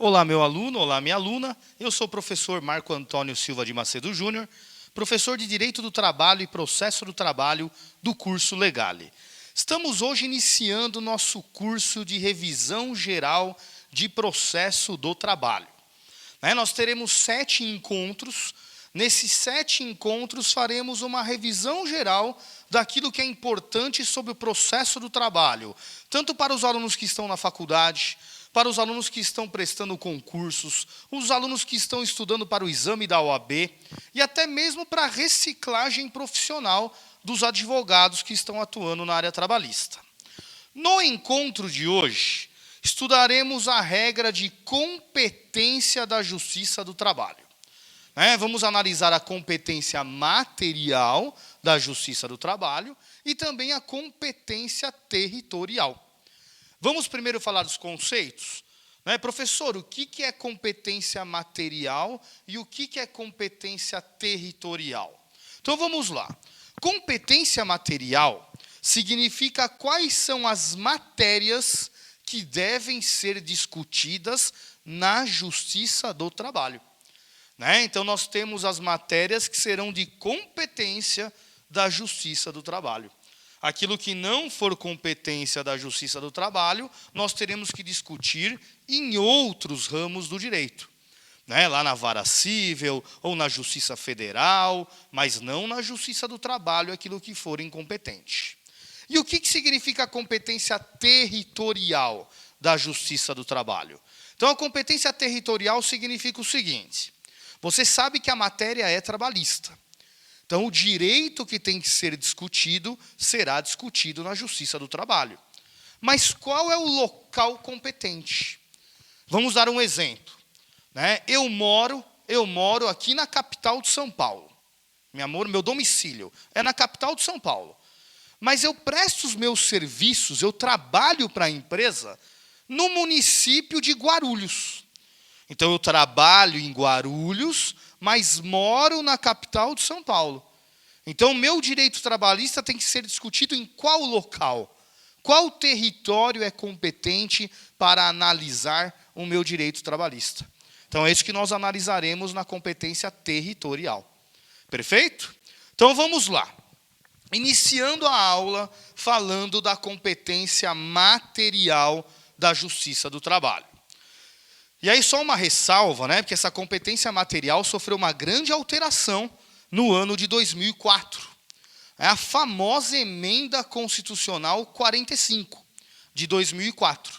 Olá, meu aluno, olá, minha aluna. Eu sou o professor Marco Antônio Silva de Macedo Júnior, professor de Direito do Trabalho e Processo do Trabalho do curso Legale. Estamos hoje iniciando o nosso curso de revisão geral de processo do trabalho. Nós teremos 7 encontros. Nesses 7 encontros, faremos uma revisão geral daquilo que é importante sobre o processo do trabalho, tanto para os alunos que estão na faculdade, para os alunos que estão prestando concursos, os alunos que estão estudando para o exame da OAB e até mesmo para a reciclagem profissional dos advogados que estão atuando na área trabalhista. No encontro de hoje, estudaremos a regra de competência da Justiça do Trabalho. Vamos analisar a competência material da Justiça do Trabalho e também a competência territorial. Vamos primeiro falar dos conceitos? Professor, o que é competência material e o que é competência territorial? Então vamos lá. Competência material significa quais são as matérias que devem ser discutidas na Justiça do Trabalho. Então nós temos as matérias que serão de competência da Justiça do Trabalho. Aquilo que não for competência da Justiça do Trabalho, nós teremos que discutir em outros ramos do direito. Lá na vara civil ou na Justiça Federal, mas não na Justiça do Trabalho, aquilo que for incompetente. E o que significa a competência territorial da Justiça do Trabalho? Então, a competência territorial significa o seguinte: você sabe que a matéria é trabalhista. Então, o direito que tem que ser discutido será discutido na Justiça do Trabalho. Mas qual é o local competente? Vamos dar um exemplo. Eu moro aqui na capital de São Paulo. Meu domicílio é na capital de São Paulo. Mas eu presto os meus serviços, eu trabalho para a empresa no município de Guarulhos. Então, eu trabalho em Guarulhos, mas moro na capital de São Paulo. Então, o meu direito trabalhista tem que ser discutido em qual local? Qual território é competente para analisar o meu direito trabalhista? Então, é isso que nós analisaremos na competência territorial. Perfeito? Então, vamos lá. Iniciando a aula falando da competência material da Justiça do Trabalho. E aí só uma ressalva, porque essa competência material sofreu uma grande alteração no ano de 2004. É a famosa Emenda Constitucional 45, de 2004.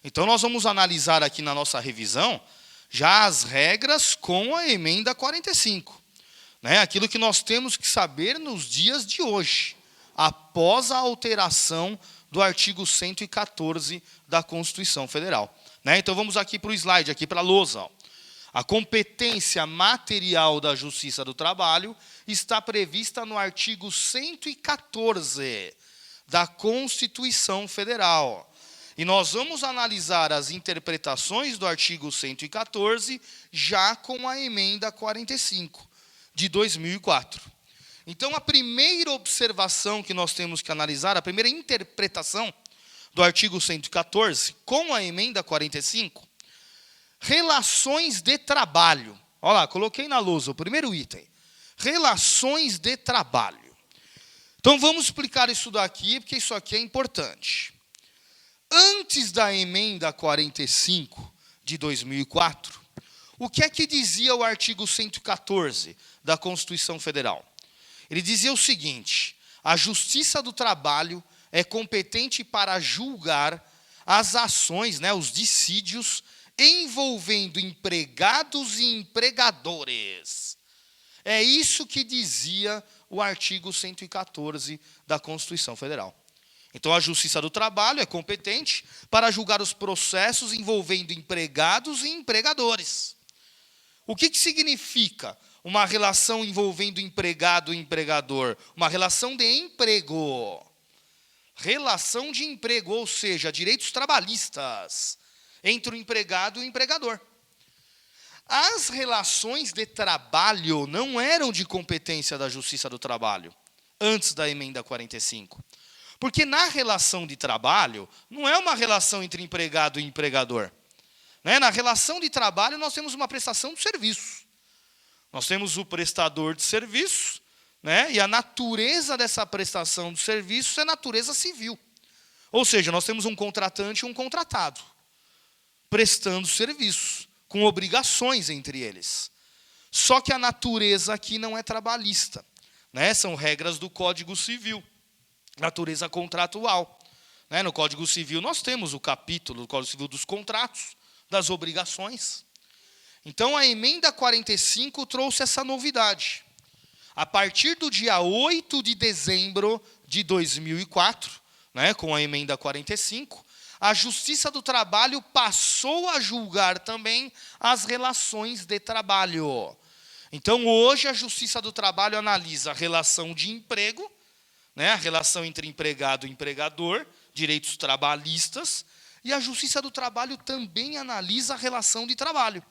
Então, nós vamos analisar aqui na nossa revisão já as regras com a Emenda 45. Aquilo que nós temos que saber nos dias de hoje, após a alteração do artigo 114 da Constituição Federal. Então, vamos aqui para o slide, aqui para a lousa. A competência material da Justiça do Trabalho está prevista no artigo 114 da Constituição Federal. E nós vamos analisar as interpretações do artigo 114 já com a Emenda 45, de 2004. Então, a primeira observação que nós temos que analisar, a primeira interpretação do artigo 114, com a Emenda 45, relações de trabalho. Olha lá, coloquei na lousa o primeiro item. Relações de trabalho. Então, vamos explicar isso daqui, porque isso aqui é importante. Antes da Emenda 45 de 2004, o que é que dizia o artigo 114 da Constituição Federal? Ele dizia o seguinte: a Justiça do Trabalho é competente para julgar as ações, os dissídios, envolvendo empregados e empregadores. É isso que dizia o artigo 114 da Constituição Federal. Então, a Justiça do Trabalho é competente para julgar os processos envolvendo empregados e empregadores. O que significa uma relação envolvendo empregado e empregador? Uma relação de emprego. Relação de emprego, ou seja, direitos trabalhistas entre o empregado e o empregador. As relações de trabalho não eram de competência da Justiça do Trabalho, antes da Emenda 45. Porque na relação de trabalho, não é uma relação entre empregado e empregador. Né? Na relação de trabalho, nós temos uma prestação de serviço. Nós temos o prestador de serviço, né? E a natureza dessa prestação de serviço é natureza civil. Ou seja, nós temos um contratante e um contratado, prestando serviço, com obrigações entre eles. Só que a natureza aqui não é trabalhista, né? São regras do Código Civil, natureza contratual. Né? No Código Civil nós temos o capítulo do Código Civil dos contratos, das obrigações. Então a emenda 45 trouxe essa novidade. A partir do dia 8 de dezembro de 2004, né, com a emenda 45, a Justiça do Trabalho passou a julgar também as relações de trabalho. Então, hoje, a Justiça do Trabalho analisa a relação de emprego, né, a relação entre empregado e empregador, direitos trabalhistas, e a Justiça do Trabalho também analisa a relação de trabalho.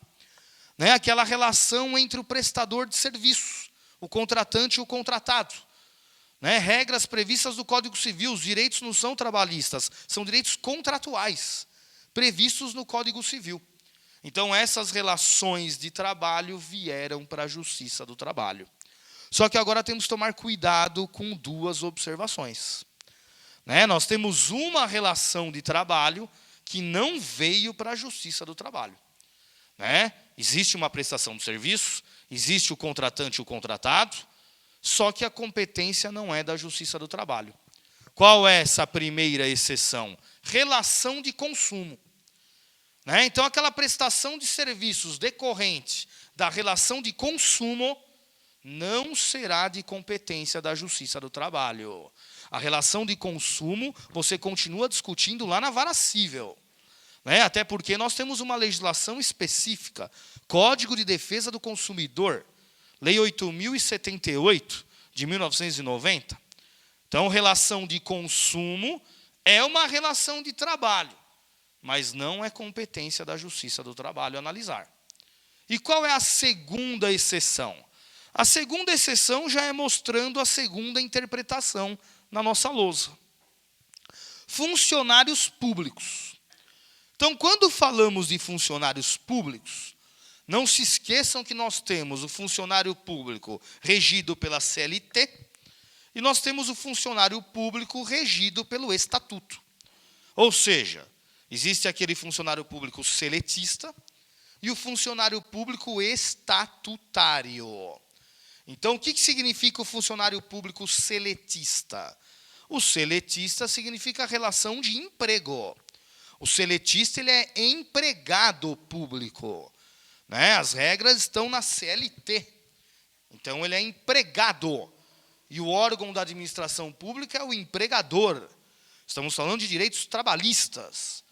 Né, aquela relação entre o prestador de serviços, o contratante e o contratado. Né, regras previstas no Código Civil, os direitos não são trabalhistas, são direitos contratuais, previstos no Código Civil. Então, essas relações de trabalho vieram para a Justiça do Trabalho. Só que agora temos que tomar cuidado com duas observações. Né, nós temos uma relação de trabalho que não veio para a Justiça do Trabalho. Né? Existe uma prestação de serviço, existe o contratante e o contratado, só que a competência não é da Justiça do Trabalho. Qual é essa primeira exceção? Relação de consumo. Né? Então, aquela prestação de serviços decorrente da relação de consumo não será de competência da Justiça do Trabalho. A relação de consumo você continua discutindo lá na vara civil. Né? Até porque nós temos uma legislação específica, Código de Defesa do Consumidor, Lei 8.078, de 1990. Então, relação de consumo é uma relação de trabalho, mas não é competência da Justiça do Trabalho analisar. E qual é a segunda exceção? A segunda exceção já é mostrando a segunda interpretação na nossa lousa. Funcionários públicos. Então, quando falamos de funcionários públicos, não se esqueçam que nós temos o funcionário público regido pela CLT e nós temos o funcionário público regido pelo Estatuto. Ou seja, existe aquele funcionário público seletista e o funcionário público estatutário. Então, o que significa o funcionário público seletista? O seletista significa a relação de emprego. O seletista ele é empregado público. Né? As regras estão na CLT. Então, ele é empregado. E o órgão da administração pública é o empregador. Estamos falando de direitos trabalhistas.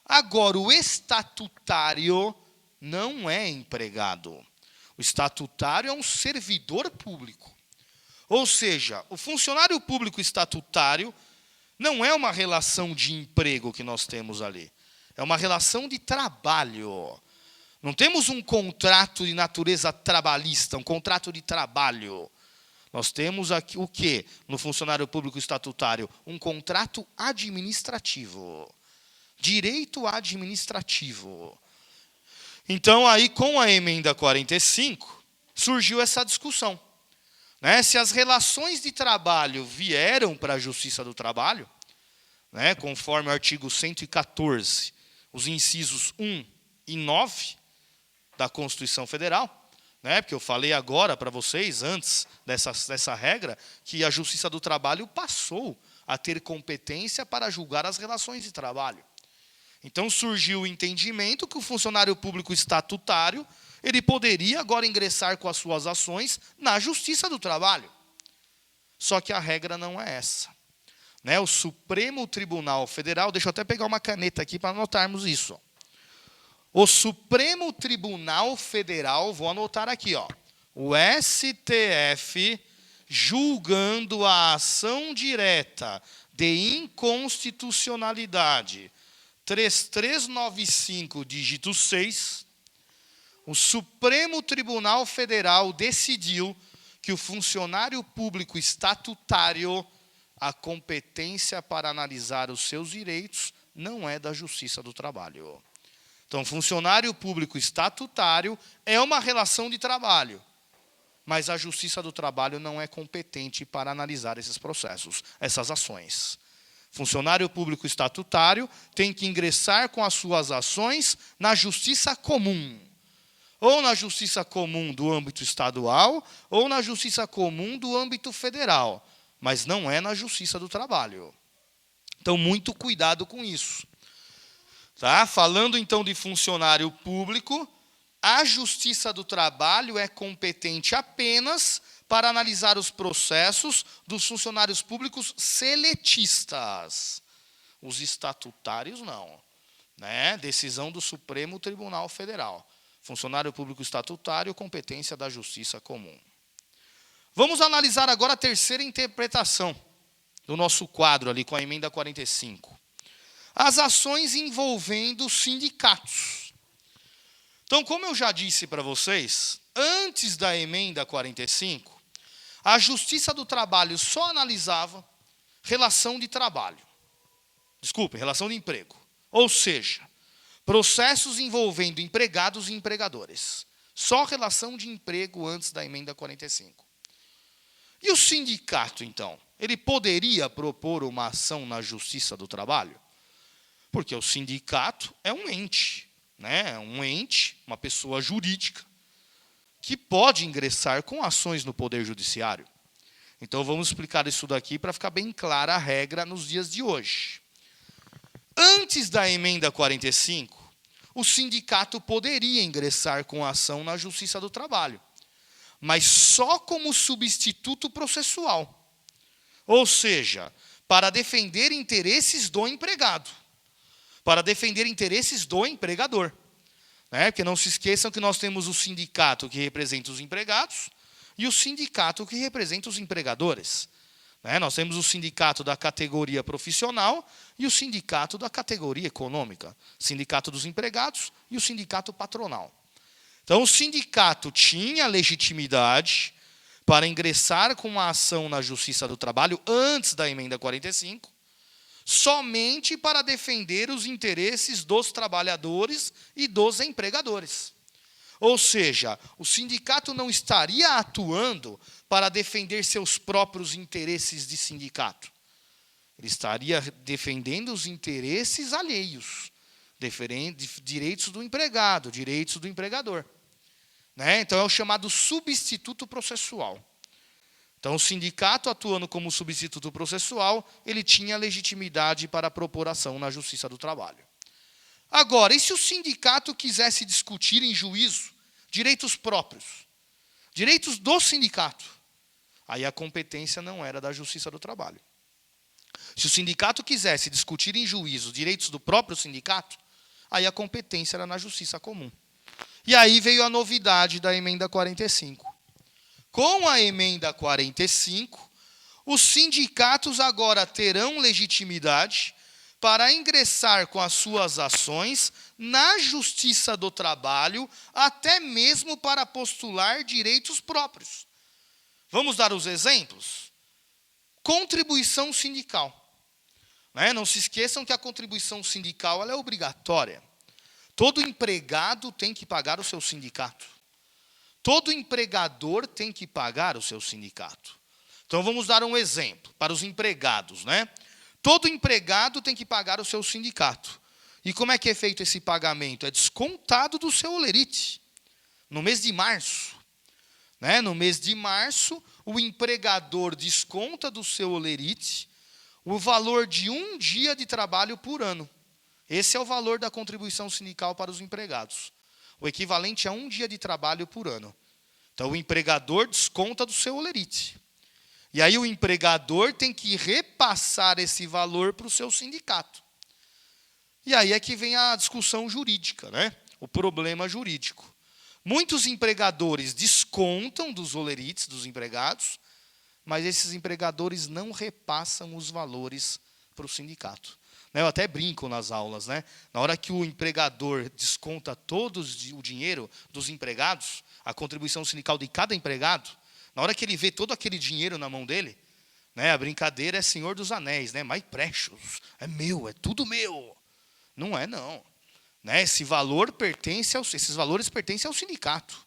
Agora, o estatutário não é empregado. O estatutário é um servidor público. Ou seja, o funcionário público estatutário não é uma relação de emprego que nós temos ali. É uma relação de trabalho. Não temos um contrato de natureza trabalhista, um contrato de trabalho. Nós temos aqui o quê? No funcionário público estatutário? Um contrato administrativo. Direito administrativo. Então, aí, com a emenda 45, surgiu essa discussão. Né? Se as relações de trabalho vieram para a Justiça do Trabalho, né, conforme o artigo 114, os incisos 1 e 9 da Constituição Federal, né, porque eu falei agora para vocês, antes dessa regra, que a Justiça do Trabalho passou a ter competência para julgar as relações de trabalho. Então, surgiu o entendimento que o funcionário público estatutário ele poderia agora ingressar com as suas ações na Justiça do Trabalho. Só que a regra não é essa. Né? O Supremo Tribunal Federal, deixa eu até pegar uma caneta aqui para anotarmos isso. O Supremo Tribunal Federal, vou anotar aqui, ó, o STF, julgando a ação direta de inconstitucionalidade 3395, dígito 6, o Supremo Tribunal Federal decidiu que o funcionário público estatutário, a competência para analisar os seus direitos não é da Justiça do Trabalho. Então, funcionário público estatutário é uma relação de trabalho, mas a Justiça do Trabalho não é competente para analisar esses processos, essas ações. Funcionário público estatutário tem que ingressar com as suas ações na Justiça Comum, ou na Justiça Comum do âmbito estadual, ou na Justiça Comum do âmbito federal, mas não é na Justiça do Trabalho. Então, muito cuidado com isso. Tá? Falando, então, de funcionário público, a Justiça do Trabalho é competente apenas para analisar os processos dos funcionários públicos seletistas. Os estatutários, não. Né? Decisão do Supremo Tribunal Federal. Funcionário público estatutário, competência da Justiça Comum. Vamos analisar agora a terceira interpretação do nosso quadro ali com a emenda 45. As ações envolvendo sindicatos. Então, como eu já disse para vocês, antes da emenda 45, a Justiça do Trabalho só analisava relação de trabalho. Desculpe, relação de emprego. Ou seja, processos envolvendo empregados e empregadores. Só relação de emprego antes da emenda 45. E o sindicato, então? Ele poderia propor uma ação na Justiça do Trabalho? Porque o sindicato é um ente, né? Um ente, uma pessoa jurídica, que pode ingressar com ações no Poder Judiciário. Então, vamos explicar isso daqui para ficar bem clara a regra nos dias de hoje. Antes da emenda 45, o sindicato poderia ingressar com ação na Justiça do Trabalho, mas só como substituto processual. Ou seja, para defender interesses do empregado. Para defender interesses do empregador. Né? Porque não se esqueçam que nós temos o sindicato que representa os empregados e o sindicato que representa os empregadores. Né? Nós temos o sindicato da categoria profissional e o sindicato da categoria econômica. Sindicato dos empregados e o sindicato patronal. Então, o sindicato tinha legitimidade para ingressar com uma ação na Justiça do Trabalho antes da emenda 45, somente para defender os interesses dos trabalhadores e dos empregadores. Ou seja, o sindicato não estaria atuando para defender seus próprios interesses de sindicato. Ele estaria defendendo os interesses alheios, direitos do empregado, direitos do empregador. Né? Então, é o chamado substituto processual. Então, o sindicato, atuando como substituto processual, ele tinha legitimidade para propor ação na Justiça do Trabalho. Agora, e se o sindicato quisesse discutir em juízo direitos próprios, direitos do sindicato? Aí a competência não era da Justiça do Trabalho. Se o sindicato quisesse discutir em juízo direitos do próprio sindicato, aí a competência era na Justiça Comum. E aí veio a novidade da emenda 45. Com a emenda 45, os sindicatos agora terão legitimidade para ingressar com as suas ações na Justiça do Trabalho, até mesmo para postular direitos próprios. Vamos dar os exemplos? Contribuição sindical. Né? Não se esqueçam que a contribuição sindical ela é obrigatória. Todo empregado tem que pagar o seu sindicato. Todo empregador tem que pagar o seu sindicato. Então, vamos dar um exemplo para os empregados. Né? Todo empregado tem que pagar o seu sindicato. E como é que é feito esse pagamento? É descontado do seu holerite, no mês de março. Né? No mês de março, o empregador desconta do seu holerite o valor de um dia de trabalho por ano. Esse é o valor da contribuição sindical para os empregados. O equivalente a um dia de trabalho por ano. Então, o empregador desconta do seu holerite. E aí, o empregador tem que repassar esse valor para o seu sindicato. E aí é que vem a discussão jurídica, né? O problema jurídico. Muitos empregadores descontam dos holerites dos empregados, mas esses empregadores não repassam os valores para o sindicato. Eu até brinco nas aulas, né? Na hora que o empregador desconta todo o dinheiro dos empregados, a contribuição sindical de cada empregado, na hora que ele vê todo aquele dinheiro na mão dele, né? A brincadeira é Senhor dos Anéis, né? My precious, é meu, é tudo meu. Não é, não. né? Esses valores pertencem ao sindicato.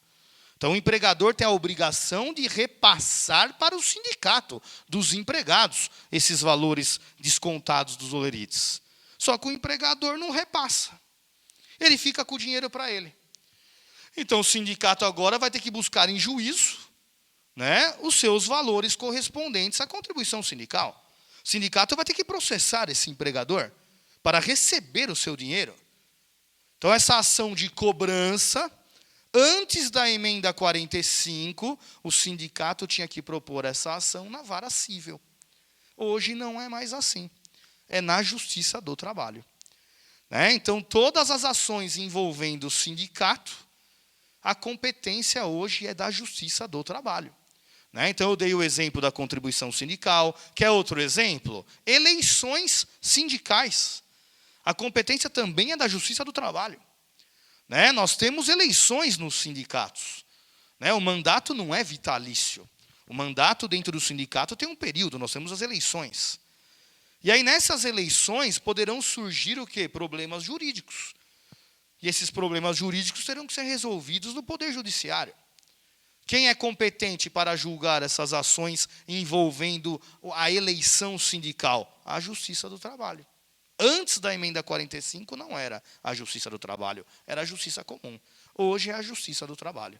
Então, o empregador tem a obrigação de repassar para o sindicato dos empregados esses valores descontados dos olerites. Só que o empregador não repassa. Ele fica com o dinheiro para ele. Então, o sindicato agora vai ter que buscar em juízo, né, os seus valores correspondentes à contribuição sindical. O sindicato vai ter que processar esse empregador para receber o seu dinheiro. Então, essa ação de cobrança, antes da emenda 45, o sindicato tinha que propor essa ação na vara cível. Hoje não é mais assim. É na Justiça do Trabalho. Né? Então, todas as ações envolvendo o sindicato, a competência hoje é da Justiça do Trabalho. Né? Então, eu dei o exemplo da contribuição sindical. Quer outro exemplo? Eleições sindicais. A competência também é da Justiça do Trabalho. Né? Nós temos eleições nos sindicatos. Né? O mandato não é vitalício. O mandato dentro do sindicato tem um período, nós temos as eleições. E aí, nessas eleições, poderão surgir o quê? Problemas jurídicos. E esses problemas jurídicos terão que ser resolvidos no Poder Judiciário. Quem é competente para julgar essas ações envolvendo a eleição sindical? A Justiça do Trabalho. Antes da emenda 45 não era a Justiça do Trabalho, era a Justiça Comum. Hoje é a Justiça do Trabalho.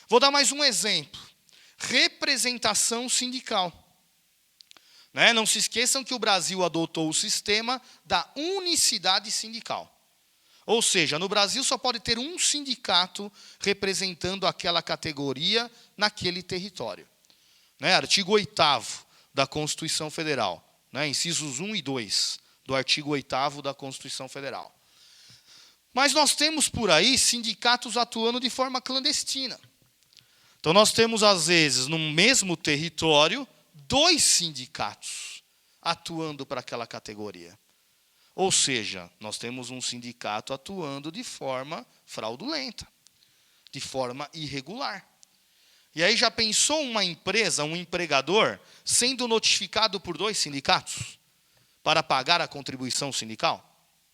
Vou dar mais um exemplo. Representação sindical. Né? Não se esqueçam que o Brasil adotou o sistema da unicidade sindical. Ou seja, no Brasil só pode ter um sindicato representando aquela categoria naquele território. Né? Artigo 8º da Constituição Federal, né? Incisos 1 e 2 do artigo 8º da Constituição Federal. Mas nós temos por aí sindicatos atuando de forma clandestina. Então nós temos, às vezes, no mesmo território, 2 sindicatos atuando para aquela categoria. Ou seja, nós temos um sindicato atuando de forma fraudulenta, de forma irregular. E aí já pensou uma empresa, um empregador, sendo notificado por 2 sindicatos para pagar a contribuição sindical?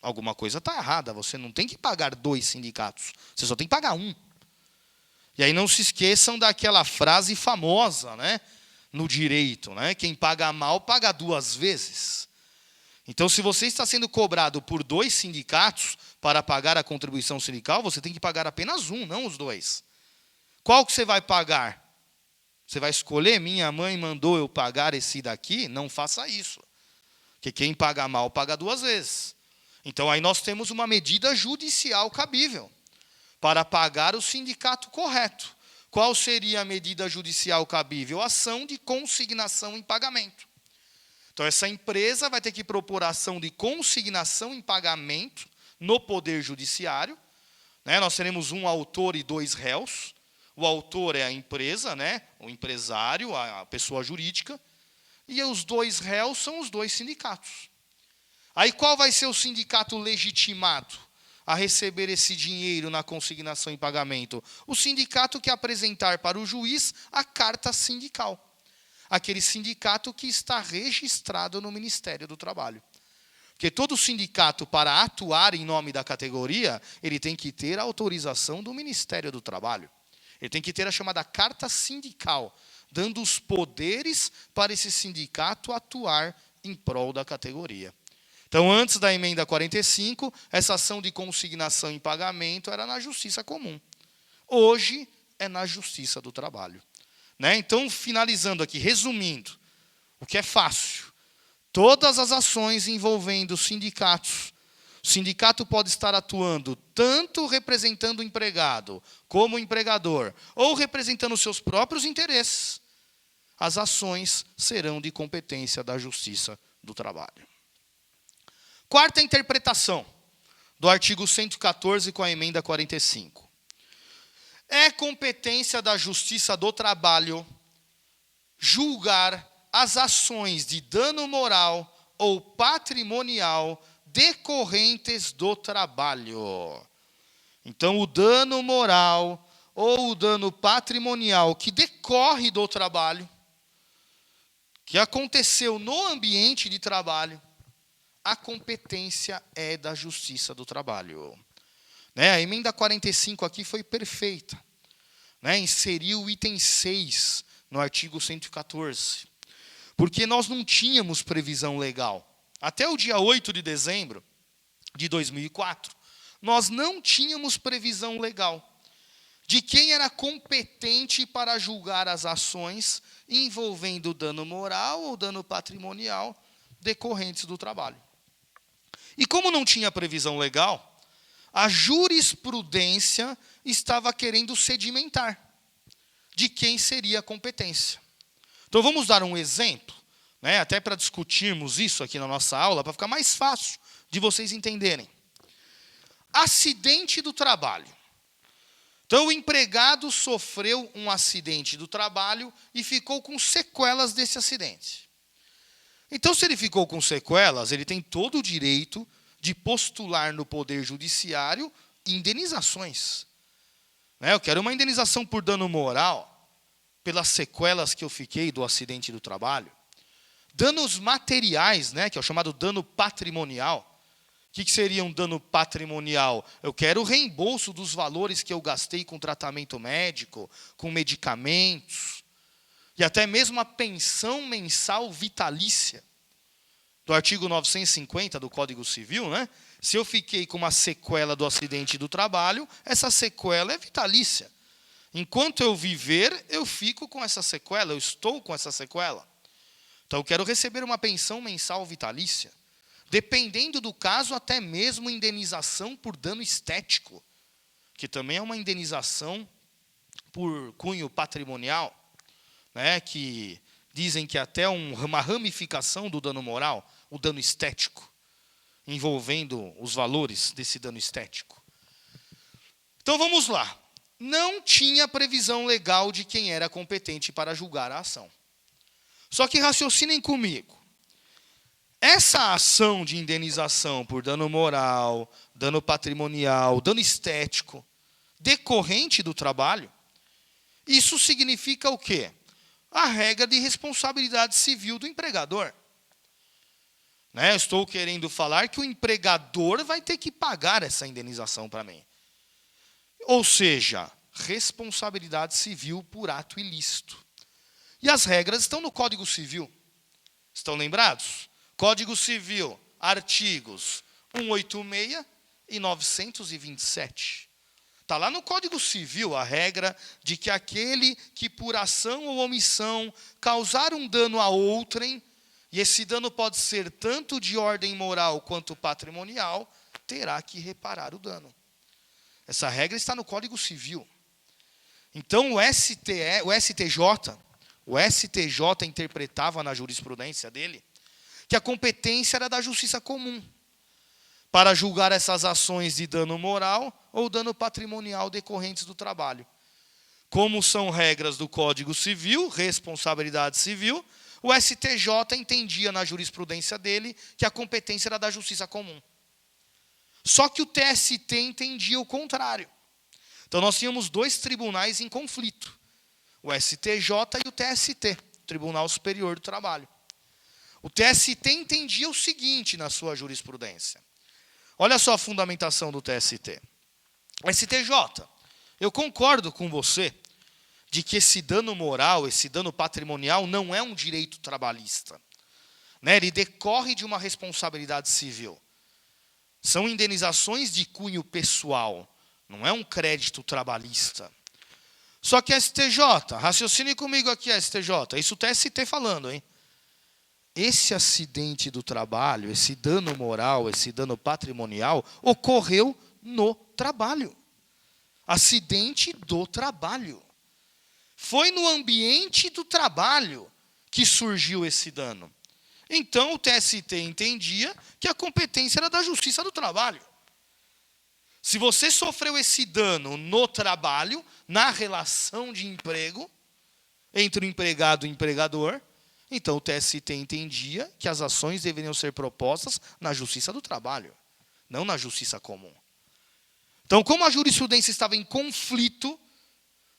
Alguma coisa está errada, você não tem que pagar 2 sindicatos, você só tem que pagar um. E aí não se esqueçam daquela frase famosa, né, no direito, né, quem paga mal paga 2 vezes. Então, se você está sendo cobrado por 2 sindicatos para pagar a contribuição sindical, você tem que pagar apenas um, não os 2. Qual que você vai pagar? Você vai escolher, minha mãe mandou eu pagar esse daqui? Não faça isso. Porque quem paga mal paga 2 vezes. Então, aí nós temos uma medida judicial cabível para pagar o sindicato correto. Qual seria a medida judicial cabível? Ação de consignação em pagamento. Então, essa empresa vai ter que propor ação de consignação em pagamento no Poder Judiciário. Né? Nós teremos um autor e 2 réus. O autor é a empresa, né? O empresário, a pessoa jurídica. E os 2 réus são os 2 sindicatos. Aí, qual vai ser o sindicato legitimado a receber esse dinheiro na consignação em pagamento? O sindicato que apresentar para o juiz a carta sindical. Aquele sindicato que está registrado no Ministério do Trabalho. Porque todo sindicato, para atuar em nome da categoria, ele tem que ter a autorização do Ministério do Trabalho. Ele tem que ter a chamada carta sindical, dando os poderes para esse sindicato atuar em prol da categoria. Então, antes da emenda 45, essa ação de consignação em pagamento era na Justiça Comum. Hoje, é na Justiça do Trabalho. Né? Então, finalizando aqui, resumindo, o que é fácil, todas as ações envolvendo sindicatos, o sindicato pode estar atuando tanto representando o empregado como o empregador, ou representando os seus próprios interesses, as ações serão de competência da Justiça do Trabalho. Quarta interpretação do artigo 114 com a emenda 45. É competência da Justiça do Trabalho julgar as ações de dano moral ou patrimonial decorrentes do trabalho. Então, o dano moral ou o dano patrimonial que decorre do trabalho, que aconteceu no ambiente de trabalho, a competência é da Justiça do Trabalho. Né? A emenda 45 aqui foi perfeita. Né? Inseriu o item 6 no artigo 114. Porque nós não tínhamos previsão legal. Até o dia 8 de dezembro de 2004, nós não tínhamos previsão legal de quem era competente para julgar as ações envolvendo dano moral ou dano patrimonial decorrentes do trabalho. E como não tinha previsão legal, a jurisprudência estava querendo sedimentar de quem seria a competência. Então vamos dar um exemplo, né, até para discutirmos isso aqui na nossa aula, para ficar mais fácil de vocês entenderem. Acidente do trabalho. Então, o empregado sofreu um acidente do trabalho e ficou com sequelas desse acidente. Então, se ele ficou com sequelas, ele tem todo o direito de postular no Poder Judiciário indenizações. Né? Eu quero uma indenização por dano moral, pelas sequelas que eu fiquei do acidente do trabalho. Danos materiais, né, que é o chamado dano patrimonial. O que seria um dano patrimonial? Eu quero o reembolso dos valores que eu gastei com tratamento médico, com medicamentos, e até mesmo a pensão mensal vitalícia, do artigo 950 do Código Civil, né? Se eu fiquei com uma sequela do acidente do trabalho, essa sequela é vitalícia. Enquanto eu viver, eu fico com essa sequela, eu estou com essa sequela. Então, eu quero receber uma pensão mensal vitalícia. Dependendo do caso, até mesmo indenização por dano estético, que também é uma indenização por cunho patrimonial, né, que dizem que até uma ramificação do dano moral, o dano estético, envolvendo os valores desse dano estético. Então vamos lá. Não tinha previsão legal de quem era competente para julgar a ação. Só que raciocinem comigo. Essa ação de indenização por dano moral, dano patrimonial, dano estético, decorrente do trabalho, isso significa o quê? A regra de responsabilidade civil do empregador. Né? Eu estou querendo falar que o empregador vai ter que pagar essa indenização para mim. Ou seja, responsabilidade civil por ato ilícito. E as regras estão no Código Civil. Estão lembrados? Código Civil, artigos 186 e 927. Está lá no Código Civil a regra de que aquele que por ação ou omissão causar um dano a outrem, e esse dano pode ser tanto de ordem moral quanto patrimonial, terá que reparar o dano. Essa regra está no Código Civil. Então, o STJ interpretava na jurisprudência dele que a competência era da justiça comum para julgar essas ações de dano moral ou dano patrimonial decorrentes do trabalho. Como são regras do Código Civil, responsabilidade civil, o STJ entendia na jurisprudência dele que a competência era da justiça comum. Só que o TST entendia o contrário. Então, nós tínhamos dois tribunais em conflito, o STJ e o TST, Tribunal Superior do Trabalho. O TST entendia o seguinte na sua jurisprudência. Olha só a fundamentação do TST. STJ, eu concordo com você de que esse dano moral, esse dano patrimonial não é um direito trabalhista. Né? Ele decorre de uma responsabilidade civil. São indenizações de cunho pessoal, não é um crédito trabalhista. Só que STJ, raciocine comigo aqui, STJ, isso o TST falando, hein? Esse acidente do trabalho, esse dano moral, esse dano patrimonial, ocorreu no trabalho. Acidente do trabalho. Foi no ambiente do trabalho que surgiu esse dano. Então, o TST entendia que a competência era da Justiça do Trabalho. Se você sofreu esse dano no trabalho, na relação de emprego, entre o empregado e o empregador, então o TST entendia que as ações deveriam ser propostas na Justiça do Trabalho, não na Justiça Comum. Então, como a jurisprudência estava em conflito,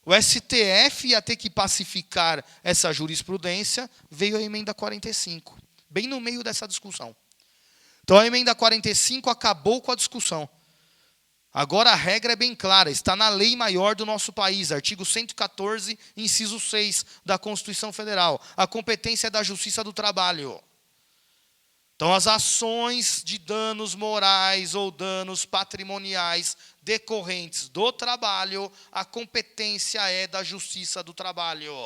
o STF ia ter que pacificar essa jurisprudência, veio a emenda 45, bem no meio dessa discussão. Então, a emenda 45 acabou com a discussão. Agora a regra é bem clara, está na lei maior do nosso país, artigo 114, inciso 6 da Constituição Federal. A competência é da Justiça do Trabalho. Então, as ações de danos morais ou danos patrimoniais decorrentes do trabalho, a competência é da Justiça do Trabalho.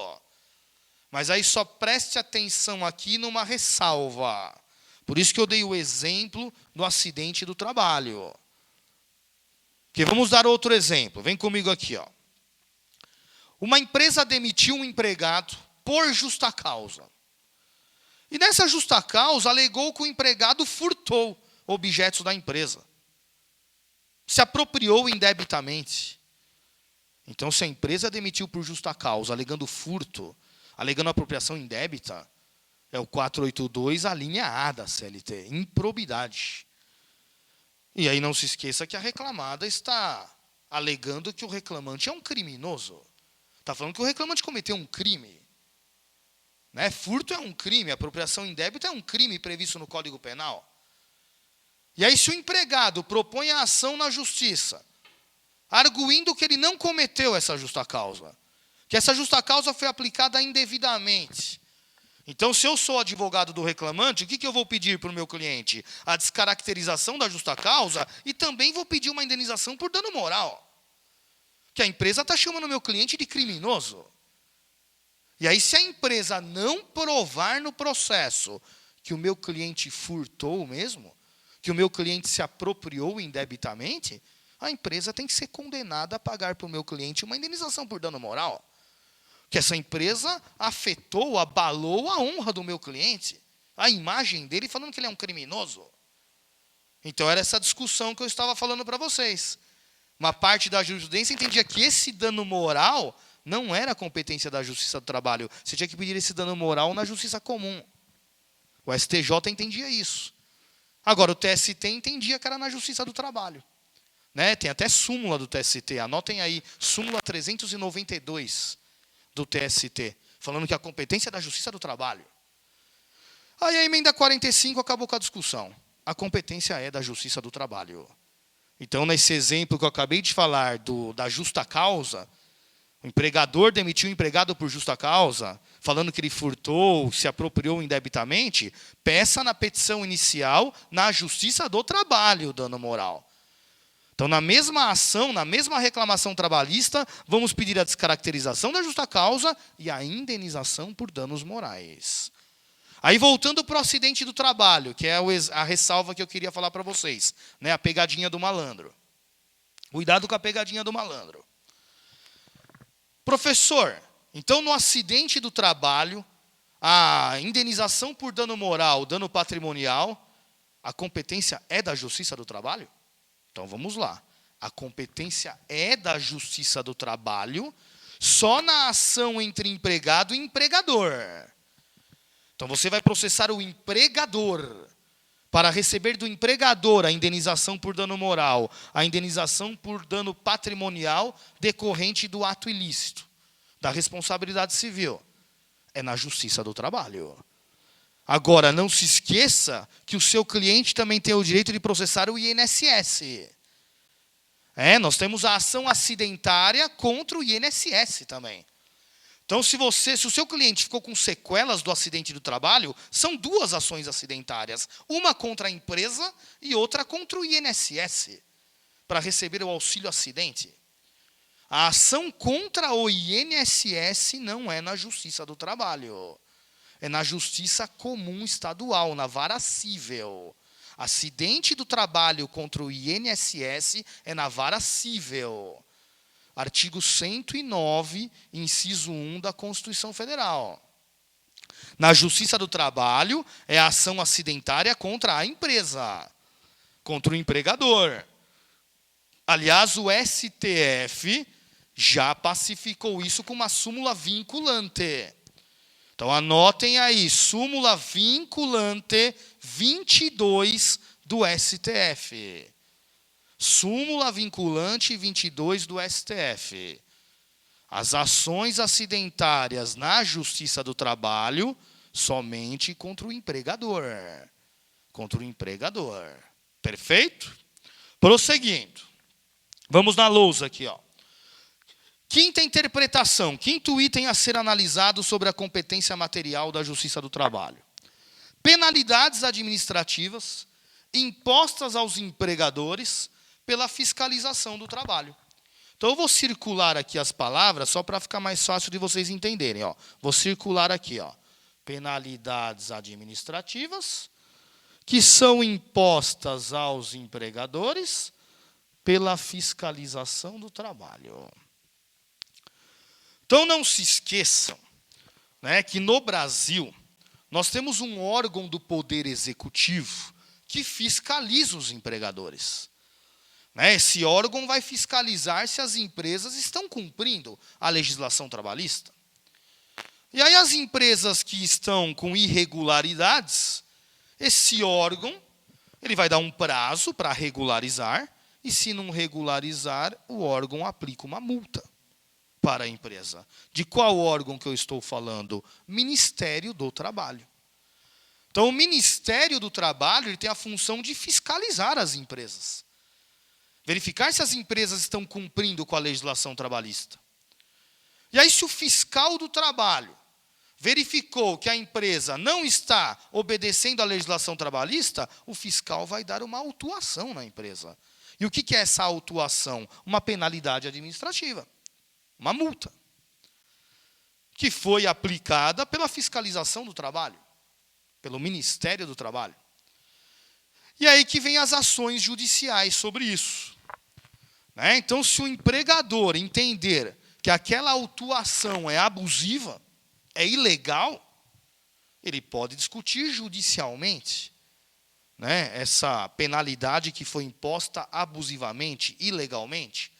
Mas aí só preste atenção aqui numa ressalva. Por isso que eu dei o exemplo do acidente do trabalho. Porque vamos dar outro exemplo. Vem comigo aqui, ó. Uma empresa demitiu um empregado por justa causa. E nessa justa causa alegou que o empregado furtou objetos da empresa. Se apropriou indebitamente. Então, se a empresa demitiu por justa causa, alegando furto, alegando apropriação indébita, é o 482, a linha A da CLT, improbidade. E aí não se esqueça que a reclamada está alegando que o reclamante é um criminoso. Está falando que o reclamante cometeu um crime. Né? Furto é um crime, apropriação indébita é um crime previsto no Código Penal. E aí, se o empregado propõe a ação na justiça, arguindo que ele não cometeu essa justa causa, que essa justa causa foi aplicada indevidamente. Então, se eu sou advogado do reclamante, o que eu vou pedir para o meu cliente? A descaracterização da justa causa e também vou pedir uma indenização por dano moral. Que a empresa está chamando o meu cliente de criminoso. E aí, se a empresa não provar no processo que o meu cliente furtou mesmo, que o meu cliente se apropriou indebitamente, a empresa tem que ser condenada a pagar para o meu cliente uma indenização por dano moral. Que essa empresa afetou, abalou a honra do meu cliente, a imagem dele, falando que ele é um criminoso. Então, era essa discussão que eu estava falando para vocês. Uma parte da jurisprudência entendia que esse dano moral não era competência da Justiça do Trabalho. Você tinha que pedir esse dano moral na Justiça Comum. O STJ entendia isso. Agora, o TST entendia que era na Justiça do Trabalho. Né? Tem até súmula do TST. Anotem aí, súmula 392 do TST, falando que a competência é da Justiça do Trabalho. Aí a emenda 45 acabou com a discussão. A competência é da Justiça do Trabalho. Então, nesse exemplo que eu acabei de falar da justa causa, o empregador demitiu o empregado por justa causa, falando que ele furtou, se apropriou indebitamente, peça na petição inicial na Justiça do Trabalho dano moral. Então, na mesma ação, na mesma reclamação trabalhista, vamos pedir a descaracterização da justa causa e a indenização por danos morais. Aí, voltando para o acidente do trabalho, que é a ressalva que eu queria falar para vocês, né? A pegadinha do malandro. Cuidado com a pegadinha do malandro. Professor, então no acidente do trabalho, a indenização por dano moral, dano patrimonial, a competência é da Justiça do Trabalho? Então vamos lá. A competência é da Justiça do Trabalho só na ação entre empregado e empregador. Então você vai processar o empregador para receber do empregador a indenização por dano moral, a indenização por dano patrimonial decorrente do ato ilícito, da responsabilidade civil. É na Justiça do Trabalho. Agora, não se esqueça que o seu cliente também tem o direito de processar o INSS. Nós temos a ação acidentária contra o INSS também. Então, se o seu cliente ficou com sequelas do acidente do trabalho, são duas ações acidentárias. Uma contra a empresa e outra contra o INSS, para receber o auxílio acidente. A ação contra o INSS não é na Justiça do Trabalho. É na Justiça Comum Estadual, na vara cível. Acidente do trabalho contra o INSS é na vara cível. Artigo 109, inciso 1 da Constituição Federal. Na Justiça do Trabalho, é a ação acidentária contra a empresa, contra o empregador. Aliás, o STF já pacificou isso com uma súmula vinculante. Então, anotem aí, súmula vinculante 22 do STF. Súmula vinculante 22 do STF. As ações acidentárias na Justiça do Trabalho somente contra o empregador. Contra o empregador. Perfeito? Prosseguindo. Vamos na lousa aqui, ó. Quinta interpretação, quinto item a ser analisado sobre a competência material da Justiça do Trabalho. Penalidades administrativas impostas aos empregadores pela fiscalização do trabalho. Então, eu vou circular aqui as palavras só para ficar mais fácil de vocês entenderem. Ó. Vou circular aqui. Ó. Penalidades administrativas que são impostas aos empregadores pela fiscalização do trabalho. Então, não se esqueçam, né, que no Brasil nós temos um órgão do Poder Executivo que fiscaliza os empregadores. Esse órgão vai fiscalizar se as empresas estão cumprindo a legislação trabalhista. E aí as empresas que estão com irregularidades, esse órgão ele vai dar um prazo para regularizar, e se não regularizar, o órgão aplica uma multa para a empresa. De qual órgão que eu estou falando? Ministério do Trabalho. Então, o Ministério do Trabalho ele tem a função de fiscalizar as empresas. Verificar se as empresas estão cumprindo com a legislação trabalhista. E aí, se o fiscal do trabalho verificou que a empresa não está obedecendo à legislação trabalhista, o fiscal vai dar uma autuação na empresa. E o que é essa autuação? Uma penalidade administrativa. Uma multa. Que foi aplicada pela fiscalização do trabalho. Pelo Ministério do Trabalho. E aí que vem as ações judiciais sobre isso. Então, se o empregador entender que aquela autuação é abusiva, é ilegal, ele pode discutir judicialmente essa penalidade que foi imposta abusivamente, ilegalmente.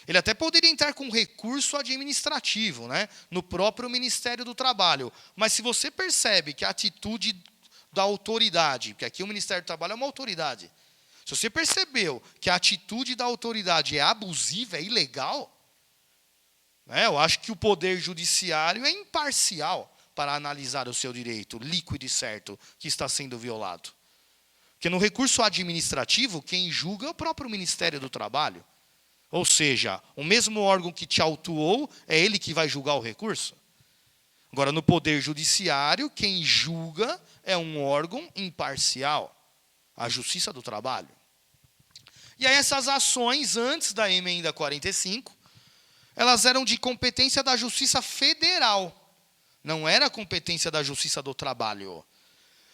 Ele até poderia entrar com recurso administrativo, no próprio Ministério do Trabalho. Mas se você percebe que a atitude da autoridade, porque aqui o Ministério do Trabalho é uma autoridade, se você percebeu que a atitude da autoridade é abusiva, é ilegal, eu acho que o Poder Judiciário é imparcial para analisar o seu direito líquido e certo que está sendo violado. Porque no recurso administrativo, quem julga é o próprio Ministério do Trabalho. Ou seja, o mesmo órgão que te autuou, é ele que vai julgar o recurso. Agora, no Poder Judiciário, quem julga é um órgão imparcial, a Justiça do Trabalho. E aí essas ações, antes da emenda 45, elas eram de competência da Justiça Federal. Não era competência da Justiça do Trabalho.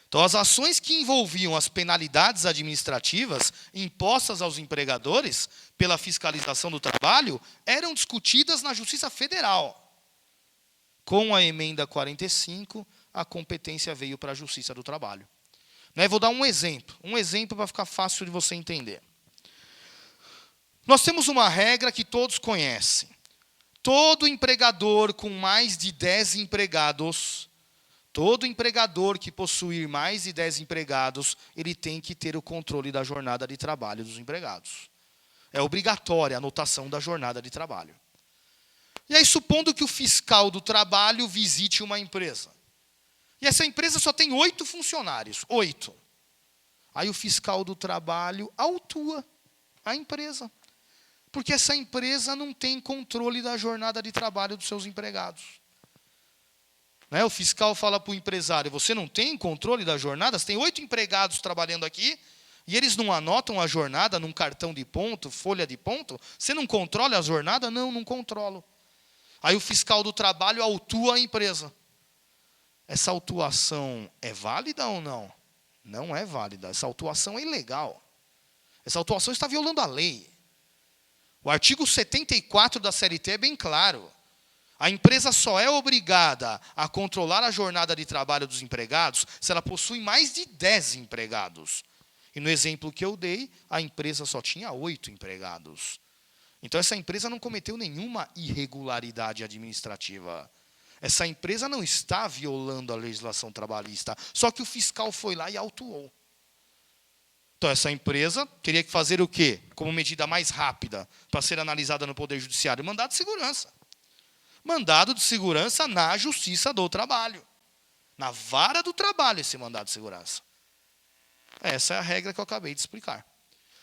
Então, as ações que envolviam as penalidades administrativas impostas aos empregadores pela fiscalização do trabalho eram discutidas na Justiça Federal. Com a emenda 45, a competência veio para a Justiça do Trabalho. Vou dar um exemplo para ficar fácil de você entender. Nós temos uma regra que todos conhecem. Todo empregador com mais de 10 empregados, todo empregador que possuir mais de 10 empregados, ele tem que ter o controle da jornada de trabalho dos empregados. É obrigatória a anotação da jornada de trabalho. E aí, supondo que o fiscal do trabalho visite uma empresa. E essa empresa só tem 8 funcionários. 8. Aí o fiscal do trabalho autua a empresa. Porque essa empresa não tem controle da jornada de trabalho dos seus empregados. O fiscal fala para o empresário, você não tem controle da jornada? Você tem 8 empregados trabalhando aqui, e eles não anotam a jornada num cartão de ponto, folha de ponto? Você não controla a jornada? Não, não controlo. Aí o fiscal do trabalho autua a empresa. Essa autuação é válida ou não? Não é válida. Essa autuação é ilegal. Essa autuação está violando a lei. O artigo 74 da CLT é bem claro. A empresa só é obrigada a controlar a jornada de trabalho dos empregados se ela possui mais de 10 empregados. E no exemplo que eu dei, a empresa só tinha 8 empregados. Então, essa empresa não cometeu nenhuma irregularidade administrativa. Essa empresa não está violando a legislação trabalhista. Só que o fiscal foi lá e autuou. Então, essa empresa teria que fazer o quê? Como medida mais rápida para ser analisada no Poder Judiciário? Mandado de segurança. Mandado de segurança na Justiça do Trabalho. Na vara do trabalho, esse mandado de segurança. Essa é a regra que eu acabei de explicar.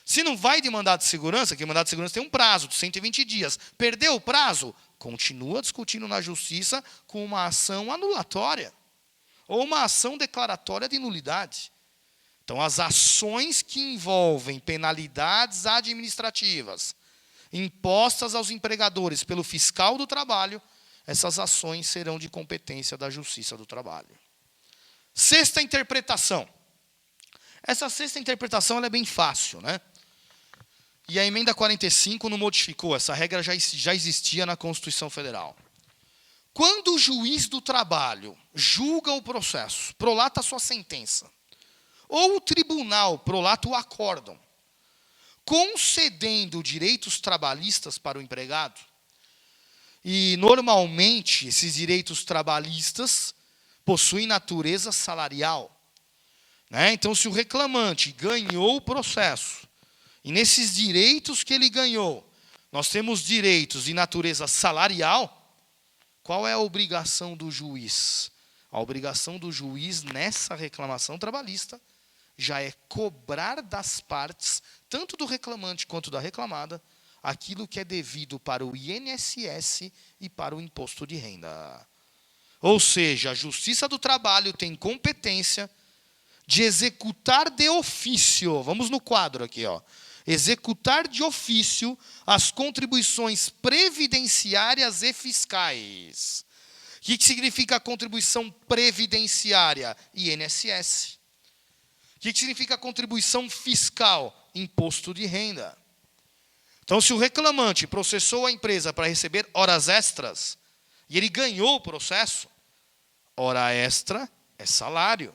Se não vai de mandado de segurança, que o mandado de segurança tem um prazo de 120 dias. Perdeu o prazo, continua discutindo na justiça com uma ação anulatória ou uma ação declaratória de nulidade. Então, as ações que envolvem penalidades administrativas impostas aos empregadores pelo fiscal do trabalho, essas ações serão de competência da Justiça do Trabalho. Sexta interpretação. Essa sexta interpretação ela é bem fácil, né? E a emenda 45 não modificou, essa regra já existia na Constituição Federal. Quando o juiz do trabalho julga o processo, prolata a sua sentença, ou o tribunal prolata o acórdão, concedendo direitos trabalhistas para o empregado, e normalmente esses direitos trabalhistas possuem natureza salarial, né? Então, se o reclamante ganhou o processo, e nesses direitos que ele ganhou, nós temos direitos de natureza salarial, qual é a obrigação do juiz? A obrigação do juiz nessa reclamação trabalhista já é cobrar das partes, tanto do reclamante quanto da reclamada, aquilo que é devido para o INSS e para o imposto de renda. Ou seja, a Justiça do Trabalho tem competência de executar de ofício, vamos no quadro aqui, ó, executar de ofício as contribuições previdenciárias e fiscais. O que significa a contribuição previdenciária? INSS. O que significa a contribuição fiscal? Imposto de renda. Então, se o reclamante processou a empresa para receber horas extras, e ele ganhou o processo, hora extra é salário.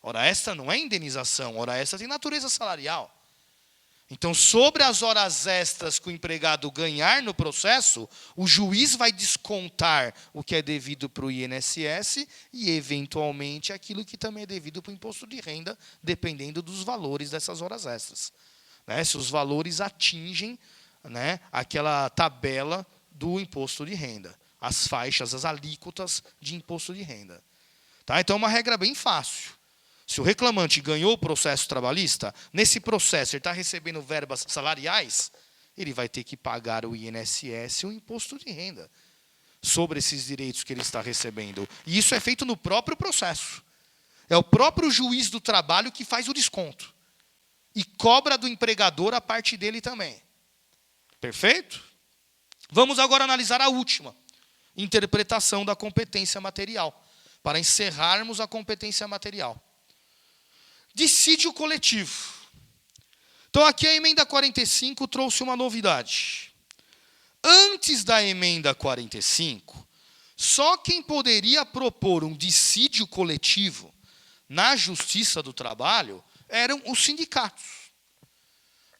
Hora extra não é indenização, hora extra tem natureza salarial. Então, sobre as horas extras que o empregado ganhar no processo, o juiz vai descontar o que é devido para o INSS e, eventualmente, aquilo que também é devido para o imposto de renda, dependendo dos valores dessas horas extras. Né? Se os valores atingem, né, aquela tabela do imposto de renda, as faixas, as alíquotas de imposto de renda. Tá? Então, é uma regra bem fácil. Se o reclamante ganhou o processo trabalhista, nesse processo ele está recebendo verbas salariais, ele vai ter que pagar o INSS e o imposto de renda sobre esses direitos que ele está recebendo. E isso é feito no próprio processo. É o próprio juiz do trabalho que faz o desconto. E cobra do empregador a parte dele também. Perfeito? Vamos agora analisar a última interpretação da competência material, para encerrarmos a competência material. Dissídio coletivo. Então, aqui a emenda 45 trouxe uma novidade. Antes da emenda 45, só quem poderia propor um dissídio coletivo na Justiça do Trabalho eram os sindicatos.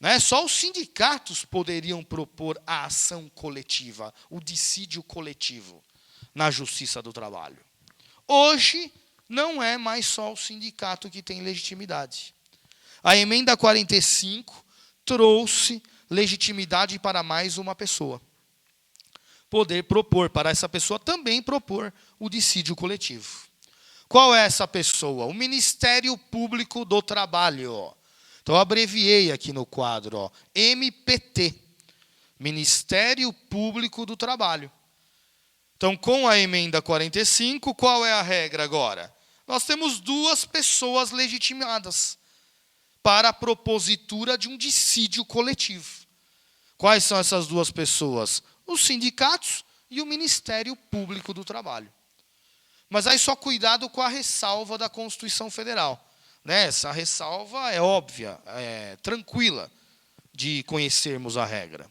Né? Só os sindicatos poderiam propor a ação coletiva, o dissídio coletivo na Justiça do Trabalho. Hoje, não é mais só o sindicato que tem legitimidade. A emenda 45 trouxe legitimidade para mais uma pessoa. Poder propor, para essa pessoa também propor o dissídio coletivo. Qual é essa pessoa? O Ministério Público do Trabalho. Então, eu abreviei aqui no quadro, ó, MPT. Ministério Público do Trabalho. Então, com a emenda 45, qual é a regra agora? Nós temos duas pessoas legitimadas para a propositura de um dissídio coletivo. Quais são essas duas pessoas? Os sindicatos e o Ministério Público do Trabalho. Mas aí só cuidado com a ressalva da Constituição Federal. Né? Essa ressalva é óbvia, é tranquila de conhecermos a regra.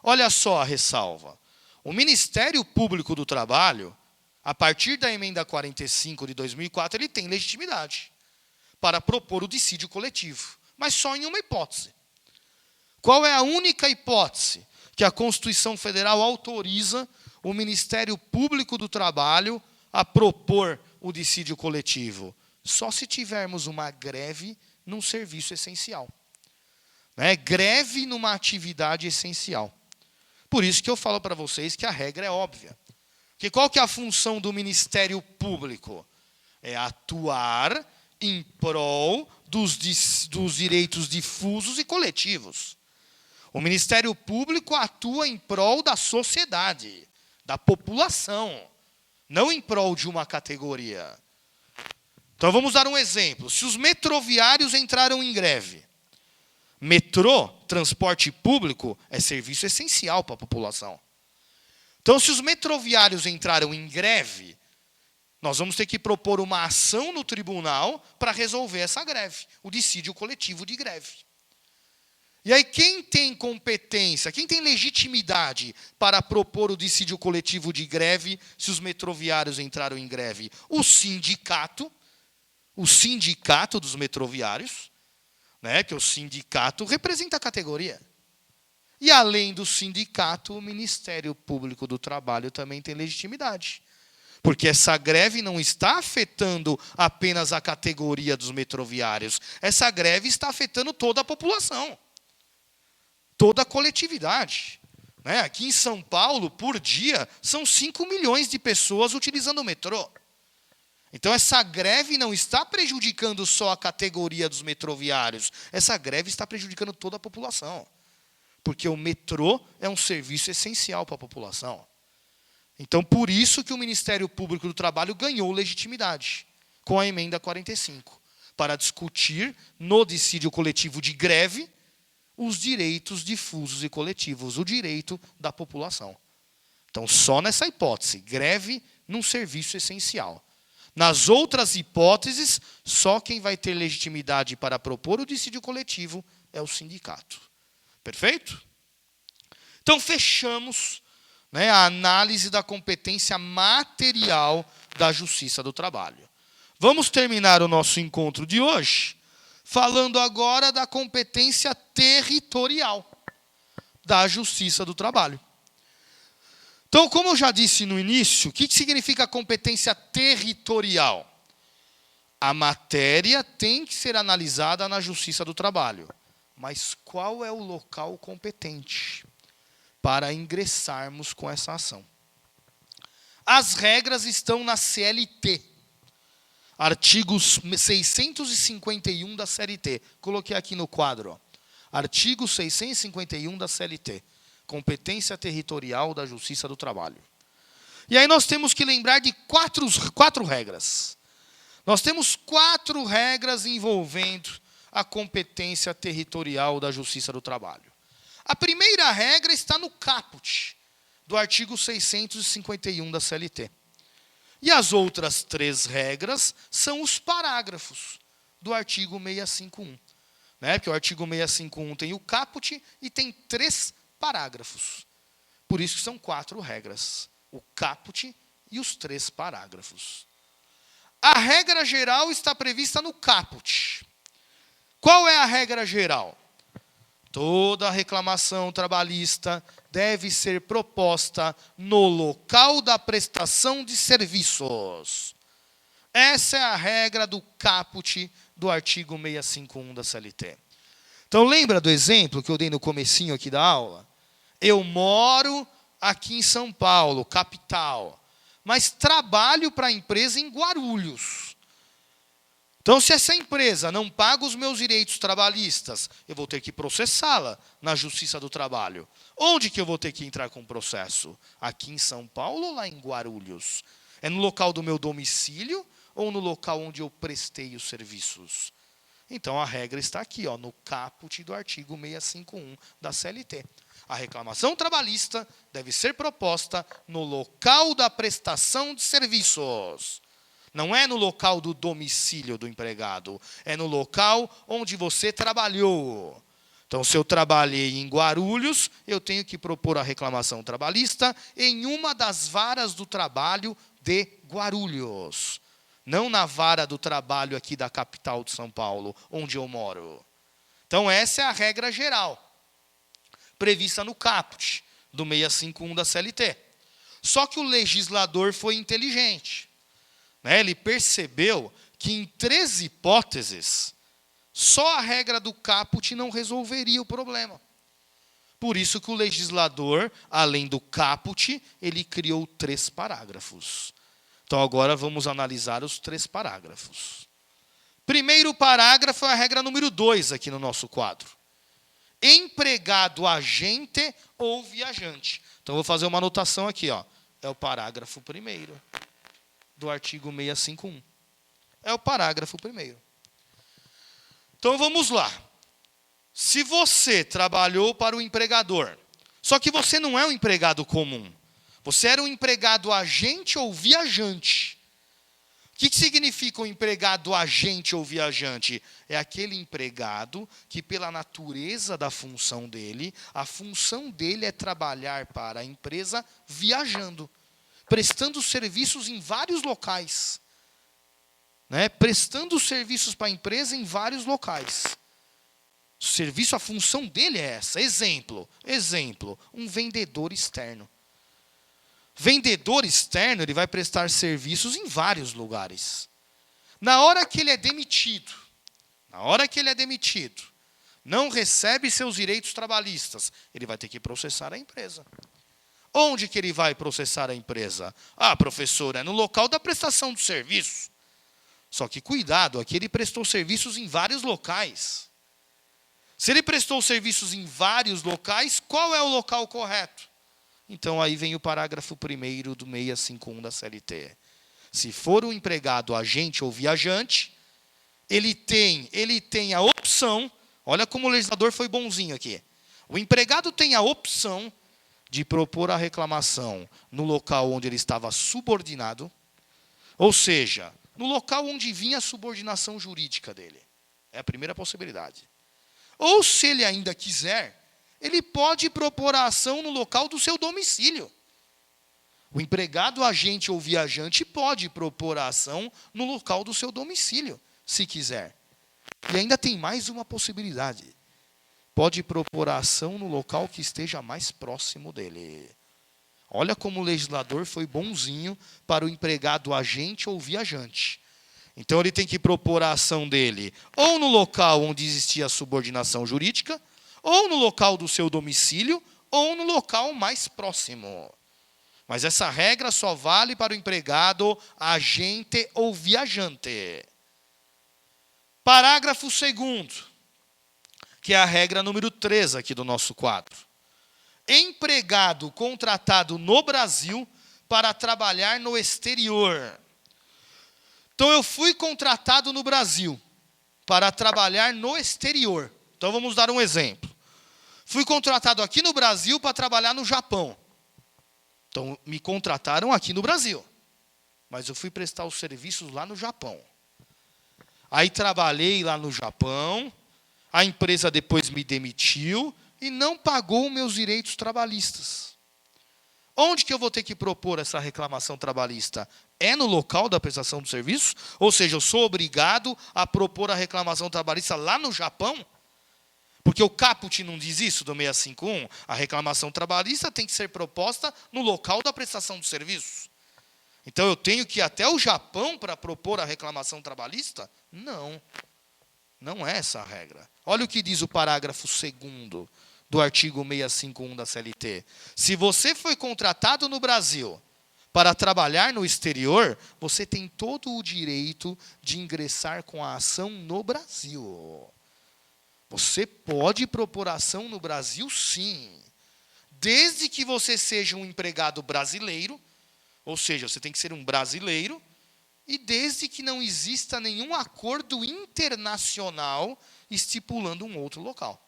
Olha só a ressalva. O Ministério Público do Trabalho, a partir da emenda 45 de 2004, ele tem legitimidade para propor o dissídio coletivo, mas só em uma hipótese. Qual é a única hipótese que a Constituição Federal autoriza o Ministério Público do Trabalho a propor o dissídio coletivo? Só se tivermos uma greve num serviço essencial. Né? Greve numa atividade essencial. Por isso que eu falo para vocês que a regra é óbvia. Porque qual que é a função do Ministério Público? É atuar em prol dos direitos difusos e coletivos. O Ministério Público atua em prol da sociedade, da população, não em prol de uma categoria. Então vamos dar um exemplo. Se os metroviários entraram em greve, metrô, transporte público, é serviço essencial para a população. Então, se os metroviários entraram em greve, nós vamos ter que propor uma ação no tribunal para resolver essa greve, o dissídio coletivo de greve. E aí, quem tem competência, quem tem legitimidade para propor o dissídio coletivo de greve se os metroviários entraram em greve? O sindicato dos metroviários, né, que o sindicato representa a categoria. E, além do sindicato, o Ministério Público do Trabalho também tem legitimidade. Porque essa greve não está afetando apenas a categoria dos metroviários. Essa greve está afetando toda a população. Toda a coletividade. Né? Aqui em São Paulo, por dia, são 5 milhões de pessoas utilizando o metrô. Então, essa greve não está prejudicando só a categoria dos metroviários. Essa greve está prejudicando toda a população. Porque o metrô é um serviço essencial para a população. Então, por isso que o Ministério Público do Trabalho ganhou legitimidade com a emenda 45, para discutir no dissídio coletivo de greve os direitos difusos e coletivos, o direito da população. Então, só nessa hipótese, greve num serviço essencial. Nas outras hipóteses, só quem vai ter legitimidade para propor o dissídio coletivo é o sindicato. Perfeito? Então, fechamos, né, a análise da competência material da Justiça do Trabalho. Vamos terminar o nosso encontro de hoje falando agora da competência territorial da Justiça do Trabalho. Então, como eu já disse no início, o que significa competência territorial? A matéria tem que ser analisada na Justiça do Trabalho. Mas qual é o local competente para ingressarmos com essa ação? As regras estão na CLT. Artigos 651 da CLT. Coloquei aqui no quadro. Ó. Artigo 651 da CLT. Competência territorial da Justiça do Trabalho. E aí nós temos que lembrar de quatro regras. Nós temos 4 regras envolvendo a competência territorial da Justiça do Trabalho. A primeira regra está no caput do artigo 651 da CLT. E as outras 3 regras são os parágrafos do artigo 651. Né? Porque o artigo 651 tem o caput e tem 3 parágrafos. Por isso que são 4 regras. O caput e os 3 parágrafos. A regra geral está prevista no caput. Qual é a regra geral? Toda reclamação trabalhista deve ser proposta no local da prestação de serviços. Essa é a regra do caput do artigo 651 da CLT. Então, lembra do exemplo que eu dei no comecinho aqui da aula? Eu moro aqui em São Paulo, capital, mas trabalho para a empresa em Guarulhos. Então, se essa empresa não paga os meus direitos trabalhistas, eu vou ter que processá-la na Justiça do Trabalho. Onde que eu vou ter que entrar com o processo? Aqui em São Paulo ou lá em Guarulhos? É no local do meu domicílio ou no local onde eu prestei os serviços? Então, a regra está aqui, ó, no caput do artigo 651 da CLT. A reclamação trabalhista deve ser proposta no local da prestação de serviços. Não é no local do domicílio do empregado, é no local onde você trabalhou. Então, se eu trabalhei em Guarulhos, eu tenho que propor a reclamação trabalhista em uma das varas do trabalho de Guarulhos. Não na vara do trabalho aqui da capital de São Paulo, onde eu moro. Então, essa é a regra geral, prevista no caput do 651 da CLT. Só que o legislador foi inteligente. Ele percebeu que em 3 hipóteses, só a regra do caput não resolveria o problema. Por isso que o legislador, além do caput, ele criou 3 parágrafos. Então agora vamos analisar os 3 parágrafos. Primeiro parágrafo é a regra número 2 aqui no nosso quadro. Empregado agente ou viajante. Então, vou fazer uma anotação aqui, ó. É o parágrafo 1º do artigo 651. É o parágrafo 1º. Então, vamos lá. Se você trabalhou para o empregador, só que você não é um empregado comum. Você era um empregado agente ou viajante. O que significa um empregado agente ou viajante? É aquele empregado que, pela natureza da função dele, a função dele é trabalhar para a empresa viajando, prestando serviços em vários locais. Prestando serviços para a empresa em vários locais. O serviço, a função dele é essa. Exemplo, um vendedor externo. Vendedor externo, ele vai prestar serviços em vários lugares. Na hora que ele é demitido, não recebe seus direitos trabalhistas, ele vai ter que processar a empresa. Onde que ele vai processar a empresa? Ah, professor, é no local da prestação do serviço. Só que cuidado, aqui ele prestou serviços em vários locais. Se ele prestou serviços em vários locais, qual é o local correto? Então, aí vem o parágrafo 1º do 651 da CLT. Se for um empregado agente ou viajante, ele tem a opção, olha como o legislador foi bonzinho aqui. O empregado tem a opção de propor a reclamação no local onde ele estava subordinado, ou seja, no local onde vinha a subordinação jurídica dele. É a primeira possibilidade. Ou, se ele ainda quiser, ele pode propor a ação no local do seu domicílio. O empregado, agente ou viajante pode propor a ação no local do seu domicílio, se quiser. E ainda tem mais uma possibilidade. Pode propor a ação no local que esteja mais próximo dele. Olha como o legislador foi bonzinho para o empregado, agente ou viajante. Então, ele tem que propor a ação dele ou no local onde existia a subordinação jurídica, ou no local do seu domicílio, ou no local mais próximo. Mas essa regra só vale para o empregado, agente ou viajante. Parágrafo 2º, que é a regra número 3 aqui do nosso quadro. Empregado contratado no Brasil para trabalhar no exterior. Então, eu fui contratado no Brasil para trabalhar no exterior. Então, vamos dar um exemplo. Fui contratado aqui no Brasil para trabalhar no Japão. Então, me contrataram aqui no Brasil. Mas eu fui prestar os serviços lá no Japão. Aí, trabalhei lá no Japão. A empresa depois me demitiu e não pagou meus direitos trabalhistas. Onde que eu vou ter que propor essa reclamação trabalhista? É no local da prestação do serviço? Ou seja, eu sou obrigado a propor a reclamação trabalhista lá no Japão? Porque o caput não diz isso do 651? A reclamação trabalhista tem que ser proposta no local da prestação do serviço. Então, eu tenho que ir até o Japão para propor a reclamação trabalhista? Não. Não é essa a regra. Olha o que diz o parágrafo 2º do artigo 651 da CLT. Se você foi contratado no Brasil para trabalhar no exterior, você tem todo o direito de ingressar com a ação no Brasil. Você pode propor ação no Brasil, sim. Desde que você seja um empregado brasileiro, ou seja, você tem que ser um brasileiro, e desde que não exista nenhum acordo internacional estipulando um outro local.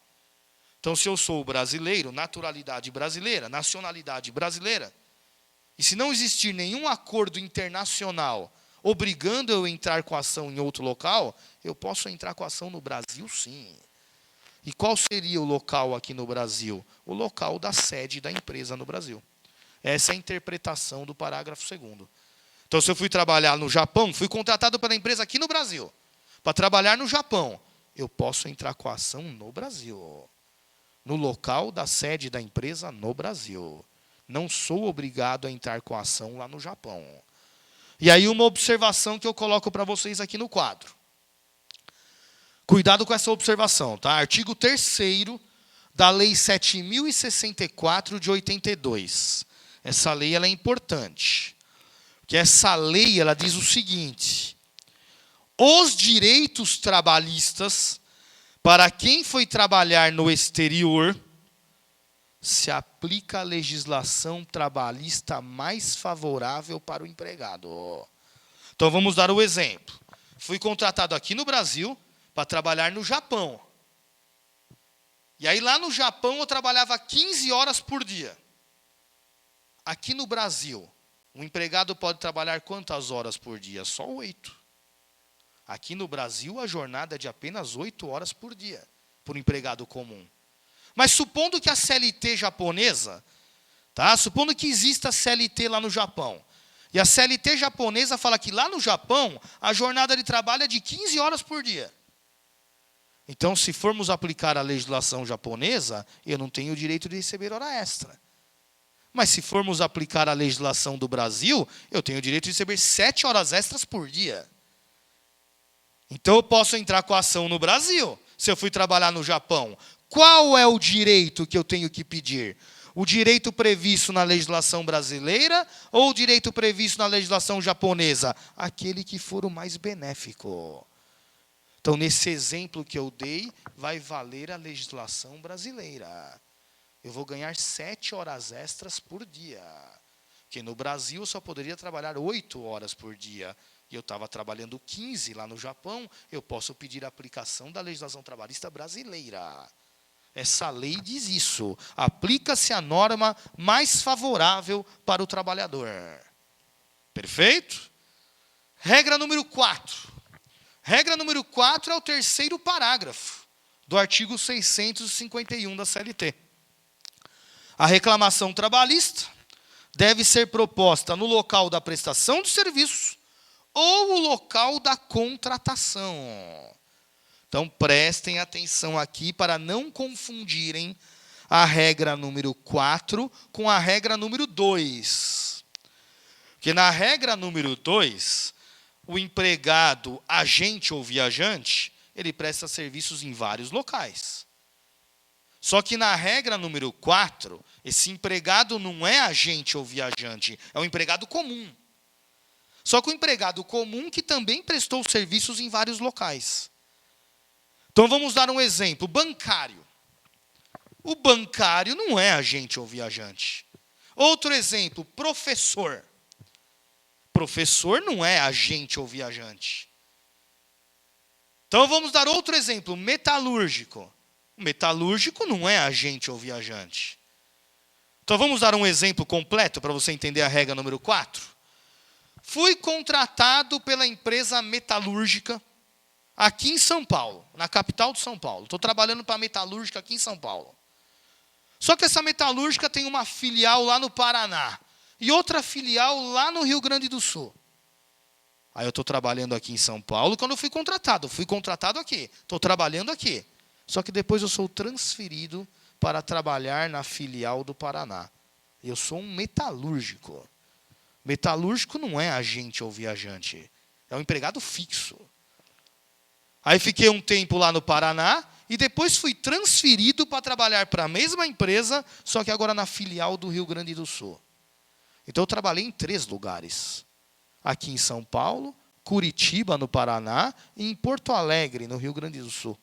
Então, se eu sou brasileiro, naturalidade brasileira, nacionalidade brasileira, e se não existir nenhum acordo internacional obrigando eu a entrar com a ação em outro local, eu posso entrar com a ação no Brasil, sim. E qual seria o local aqui no Brasil? O local da sede da empresa no Brasil. Essa é a interpretação do parágrafo 2º. Então, se eu fui trabalhar no Japão, fui contratado pela empresa aqui no Brasil, para trabalhar no Japão, eu posso entrar com a ação no Brasil. No local da sede da empresa no Brasil. Não sou obrigado a entrar com a ação lá no Japão. E aí, uma observação que eu coloco para vocês aqui no quadro. Cuidado com essa observação, tá? Artigo 3º da Lei 7.064 de 82. Essa lei ela é importante. Porque essa lei ela diz o seguinte: Os direitos trabalhistas para quem foi trabalhar no exterior, se aplica a legislação trabalhista mais favorável para o empregado. Então vamos dar o exemplo. Fui contratado aqui no Brasil para trabalhar no Japão. E aí lá no Japão eu trabalhava 15 horas por dia. Aqui no Brasil, um empregado pode trabalhar quantas horas por dia? Só 8. Aqui no Brasil a jornada é de apenas 8 horas por dia, por um empregado comum. Mas supondo que a CLT japonesa, tá? Supondo que exista a CLT lá no Japão, e a CLT japonesa fala que lá no Japão a jornada de trabalho é de 15 horas por dia. Então, se formos aplicar a legislação japonesa, eu não tenho o direito de receber hora extra. Mas se formos aplicar a legislação do Brasil, eu tenho o direito de receber 7 horas extras por dia. Então, eu posso entrar com a ação no Brasil, se eu fui trabalhar no Japão. Qual é o direito que eu tenho que pedir? O direito previsto na legislação brasileira ou o direito previsto na legislação japonesa? Aquele que for o mais benéfico. Então, nesse exemplo que eu dei, vai valer a legislação brasileira. Eu vou ganhar 7 horas extras por dia. Porque no Brasil eu só poderia trabalhar 8 horas por dia. E eu estava trabalhando 15 lá no Japão, eu posso pedir a aplicação da legislação trabalhista brasileira. Essa lei diz isso. Aplica-se a norma mais favorável para o trabalhador. Perfeito? Regra número 4. Regra número 4 é o terceiro parágrafo do artigo 651 da CLT. A reclamação trabalhista deve ser proposta no local da prestação de serviços ou o local da contratação. Então, prestem atenção aqui para não confundirem a regra número 4 com a regra número 2. Porque na regra número 2, o empregado, agente ou viajante, ele presta serviços em vários locais. Só que na regra número 4, esse empregado não é agente ou viajante, é um empregado comum. Só que o empregado comum que também prestou serviços em vários locais. Então vamos dar um exemplo, bancário. O bancário não é agente ou viajante. Outro exemplo, professor. Professor não é agente ou viajante. Então vamos dar outro exemplo, metalúrgico. O metalúrgico não é agente ou viajante. Então vamos dar um exemplo completo para você entender a regra número 4. Fui contratado pela empresa metalúrgica aqui em São Paulo, na capital de São Paulo. Estou trabalhando para a metalúrgica aqui em São Paulo. Só que essa metalúrgica tem uma filial lá no Paraná e outra filial lá no Rio Grande do Sul. Aí eu estou trabalhando aqui em São Paulo quando eu fui contratado aqui, estou trabalhando aqui. Só que depois eu sou transferido para trabalhar na filial do Paraná. Eu sou um metalúrgico. Metalúrgico não é agente ou viajante, é um empregado fixo. Aí fiquei um tempo lá no Paraná e depois fui transferido para trabalhar para a mesma empresa, só que agora na filial do Rio Grande do Sul. Então eu trabalhei em 3 lugares. Aqui em São Paulo, Curitiba, no Paraná, e em Porto Alegre, no Rio Grande do Sul.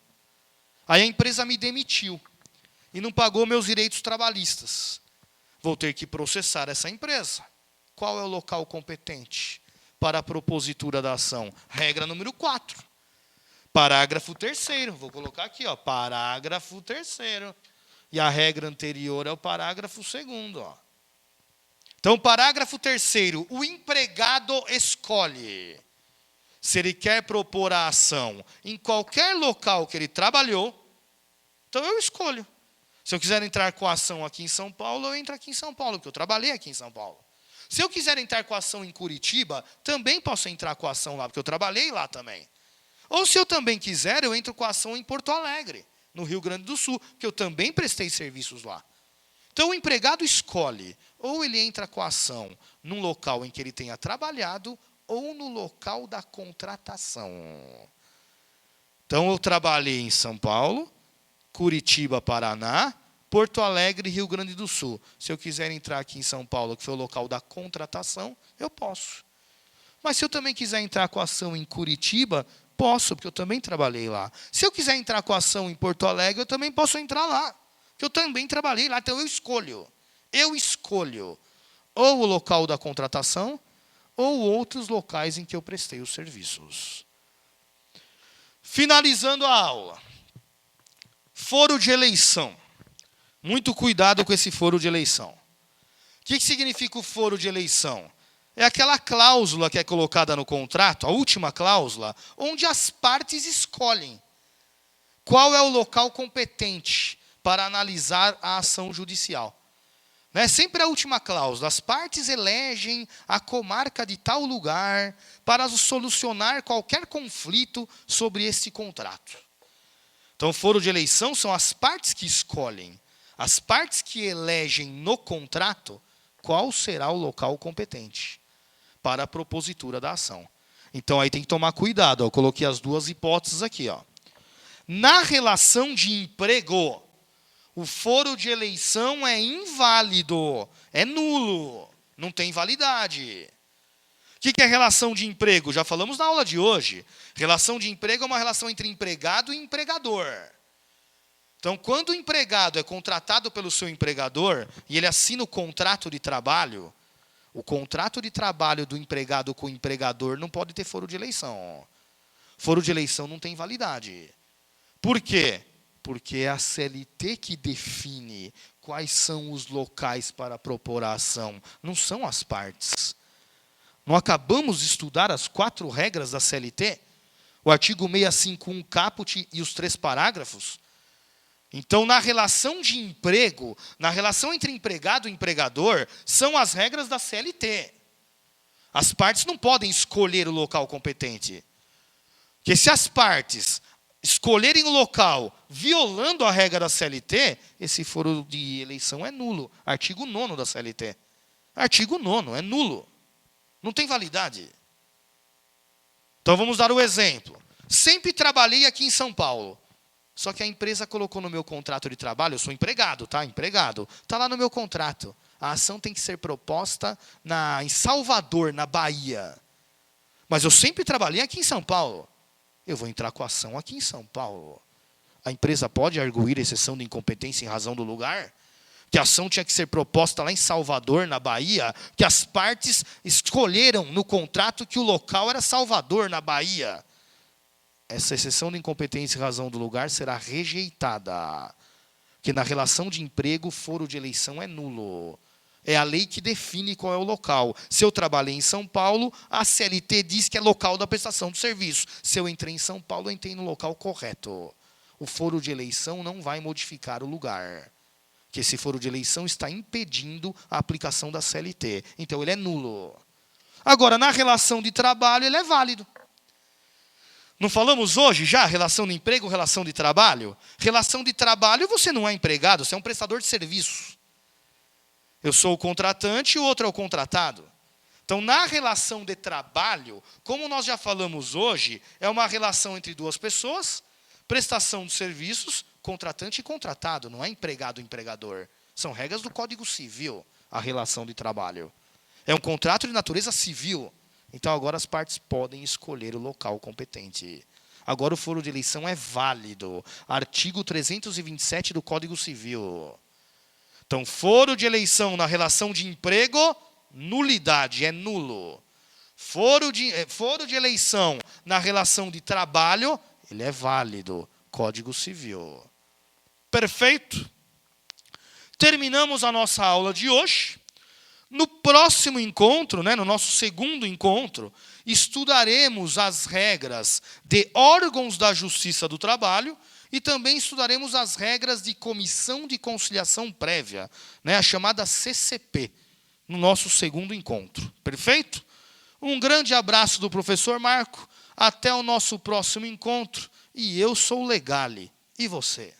Aí a empresa me demitiu e não pagou meus direitos trabalhistas. Vou ter que processar essa empresa. Qual é o local competente para a propositura da ação? Regra número 4. Parágrafo 3º. Vou colocar aqui, ó, parágrafo 3º. E a regra anterior é o parágrafo 2º. Ó. Então, parágrafo 3º. O empregado escolhe se ele quer propor a ação em qualquer local que ele trabalhou. Então, eu escolho. Se eu quiser entrar com a ação aqui em São Paulo, eu entro aqui em São Paulo, porque eu trabalhei aqui em São Paulo. Se eu quiser entrar com a ação em Curitiba, também posso entrar com a ação lá, porque eu trabalhei lá também. Ou se eu também quiser, eu entro com a ação em Porto Alegre, no Rio Grande do Sul, que eu também prestei serviços lá. Então o empregado escolhe, ou ele entra com a ação num local em que ele tenha trabalhado, ou no local da contratação. Então eu trabalhei em São Paulo, Curitiba, Paraná, Porto Alegre, Rio Grande do Sul. Se eu quiser entrar aqui em São Paulo, que foi o local da contratação, eu posso. Mas se eu também quiser entrar com a ação em Curitiba, Posso, porque eu também trabalhei lá. Se eu quiser entrar com a ação em Porto Alegre, eu também posso entrar lá. Porque eu também trabalhei lá, então eu escolho. Eu escolho ou o local da contratação ou outros locais em que eu prestei os serviços. Finalizando a aula. Foro de eleição. Muito cuidado com esse foro de eleição. O que significa o foro de eleição? É aquela cláusula que é colocada no contrato, a última cláusula, onde as partes escolhem qual é o local competente para analisar a ação judicial. Né? Sempre a última cláusula. As partes elegem a comarca de tal lugar para solucionar qualquer conflito sobre esse contrato. Então, foro de eleição são as partes que escolhem, as partes que elegem no contrato qual será o local competente para a propositura da ação. Então, aí tem que tomar cuidado. Eu coloquei as duas hipóteses aqui. Na relação de emprego, o foro de eleição é inválido, é nulo, não tem validade. O que é relação de emprego? Já falamos na aula de hoje. Relação de emprego é uma relação entre empregado e empregador. Então, quando o empregado é contratado pelo seu empregador e ele assina o contrato de trabalho, o contrato de trabalho do empregado com o empregador não pode ter foro de eleição. Foro de eleição não tem validade. Por quê? Porque é a CLT que define quais são os locais para propor a ação, não são as partes. Não acabamos de estudar as 4 regras da CLT? O artigo 651 caput e os 3 parágrafos? Então, na relação de emprego, na relação entre empregado e empregador, são as regras da CLT. As partes não podem escolher o local competente. Porque se as partes escolherem o local violando a regra da CLT, esse foro de eleição é nulo. Artigo 9º da CLT. Artigo 9º, é nulo. Não tem validade. Então vamos dar o exemplo. Sempre trabalhei aqui em São Paulo. Só que a empresa colocou no meu contrato de trabalho, eu sou empregado, tá? Empregado. Está lá no meu contrato. A ação tem que ser proposta em Salvador, na Bahia. Mas eu sempre trabalhei aqui em São Paulo. Eu vou entrar com a ação aqui em São Paulo. A empresa pode arguir exceção de incompetência em razão do lugar? Que a ação tinha que ser proposta lá em Salvador, na Bahia, que as partes escolheram no contrato que o local era Salvador, na Bahia. Essa exceção de incompetência em razão do lugar será rejeitada. Porque na relação de emprego, o foro de eleição é nulo. É a lei que define qual é o local. Se eu trabalhei em São Paulo, a CLT diz que é local da prestação do serviço. Se eu entrei em São Paulo, eu entrei no local correto. O foro de eleição não vai modificar o lugar. Porque esse foro de eleição está impedindo a aplicação da CLT. Então, ele é nulo. Agora, na relação de trabalho, ele é válido. Não falamos hoje já relação de emprego, relação de trabalho? Relação de trabalho, você não é empregado, você é um prestador de serviço. Eu sou o contratante e o outro é o contratado. Então, na relação de trabalho, como nós já falamos hoje, é uma relação entre 2 pessoas, prestação de serviços, contratante e contratado, não é empregado e empregador. São regras do Código Civil, a relação de trabalho. É um contrato de natureza civil. Então, agora as partes podem escolher o local competente. Agora, o foro de eleição é válido. Artigo 327 do Código Civil. Então, foro de eleição na relação de emprego, nulidade, é nulo. Foro de eleição na relação de trabalho, ele é válido. Código Civil. Perfeito? Terminamos a nossa aula de hoje. No próximo encontro, no nosso segundo encontro, estudaremos as regras de órgãos da Justiça do Trabalho e também estudaremos as regras de Comissão de Conciliação Prévia, a chamada CCP, no nosso segundo encontro. Perfeito? Um grande abraço do professor Marco. Até o nosso próximo encontro. E eu sou o Legale. E você?